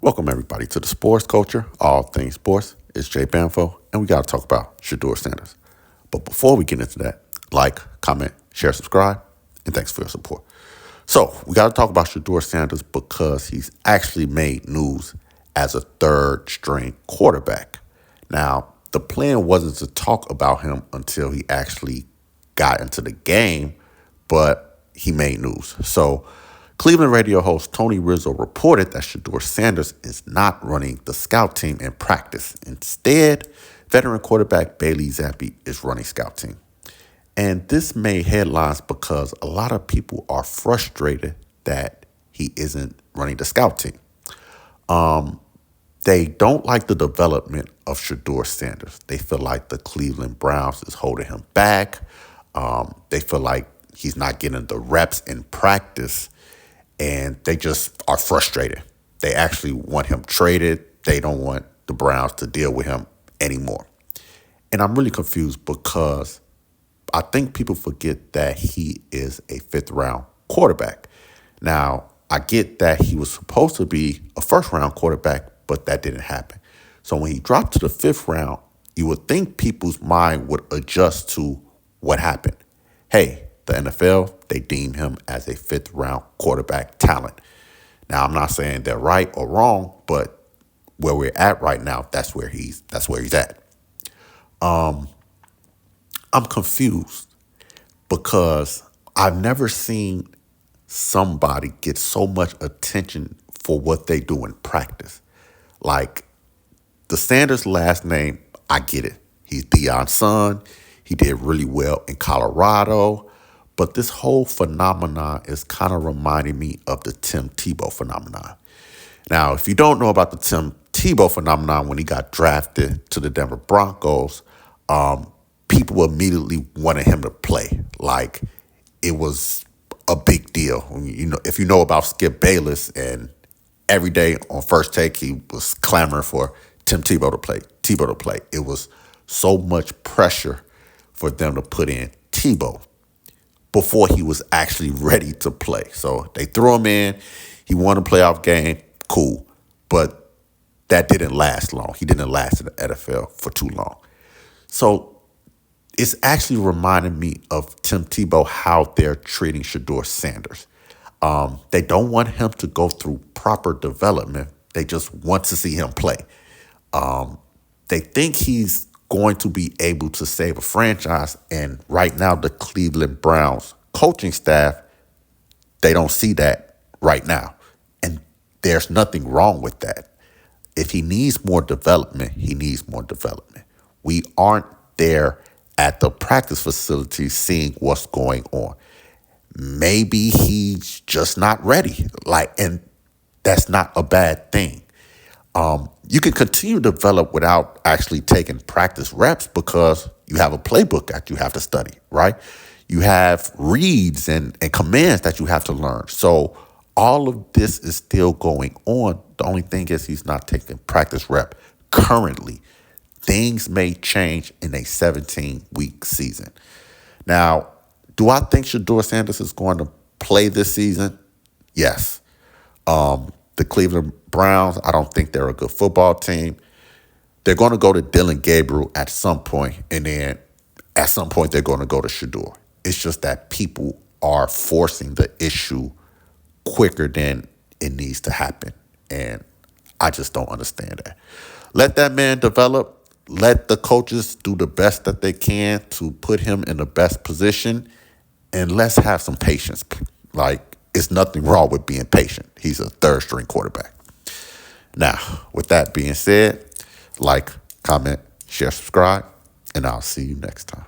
Welcome everybody to the Sports Culture, all things sports. It's Jay Banfo, and we got to talk about Shedeur Sanders. But before we get into that, like, comment, share, subscribe, and thanks for your support. So we got to talk about Shedeur Sanders because he's actually made news as a third string quarterback. Now, the plan wasn't to talk about him until he actually got into the game, but he made news. So Cleveland radio host Tony Rizzo reported that Shedeur Sanders is not running the scout team in practice. Instead, veteran quarterback Bailey Zappi is running scout team. And this made headlines because a lot of people are frustrated that he isn't running the scout team. They don't like the development of Shedeur Sanders. They feel like the Cleveland Browns is holding him back. They feel like he's not getting the reps in practice, and they just are frustrated. They actually want him traded. They don't want the Browns to deal with him anymore. And I'm really confused because I think people forget that he is a fifth-round quarterback. Now, I get that he was supposed to be a first-round quarterback, but that didn't happen. So when he dropped to the fifth round, you would think people's mind would adjust to what happened. Hey, the NFL, they deem him as a fifth-round quarterback talent. Now, I'm not saying they're right or wrong, but where we're at right now, that's where he's at. I'm confused because I've never seen somebody get so much attention for what they do in practice. Like, the Sanders last name, I get it. He's Deion's son. He did really well in Colorado. But this whole phenomenon is kind of reminding me of the Tim Tebow phenomenon. Now, if you don't know about the Tim Tebow phenomenon, when he got drafted to the Denver Broncos, people immediately wanted him to play. Like, it was a big deal. You know, if you know about Skip Bayless, and every day on First Take, he was clamoring for Tim Tebow to play. It was so much pressure for them to put in Tebow before he was actually ready to play. So they threw him in. He won a playoff game. Cool. But that didn't last long. He didn't last in the NFL for too long. So it's actually reminding me of Tim Tebow, how they're treating Shedeur Sanders. They don't want him to go through proper development. They just want to see him play. They think he's going to be able to save a franchise. And right now, the Cleveland Browns coaching staff, they don't see that right now. And there's nothing wrong with that. If he needs more development, he needs more development. We aren't there at the practice facility seeing what's going on. Maybe he's just not ready. And that's not a bad thing. You can continue to develop without actually taking practice reps because you have a playbook that you have to study, right? You have reads and commands that you have to learn. So all of this is still going on. The only thing is he's not taking practice rep currently. Things may change in a 17-week season. Now, do I think Shedeur Sanders is going to play this season? Yes. The Cleveland Browns, I don't think they're a good football team. They're going to go to Dylan Gabriel at some point, and then at some point they're going to go to Shedeur. It's just that people are forcing the issue quicker than it needs to happen, and I just don't understand that. Let that man develop. Let the coaches do the best that they can to put him in the best position, and let's have some patience. It's nothing wrong with being patient. He's a third-string quarterback. Now, with that being said, like, comment, share, subscribe, and I'll see you next time.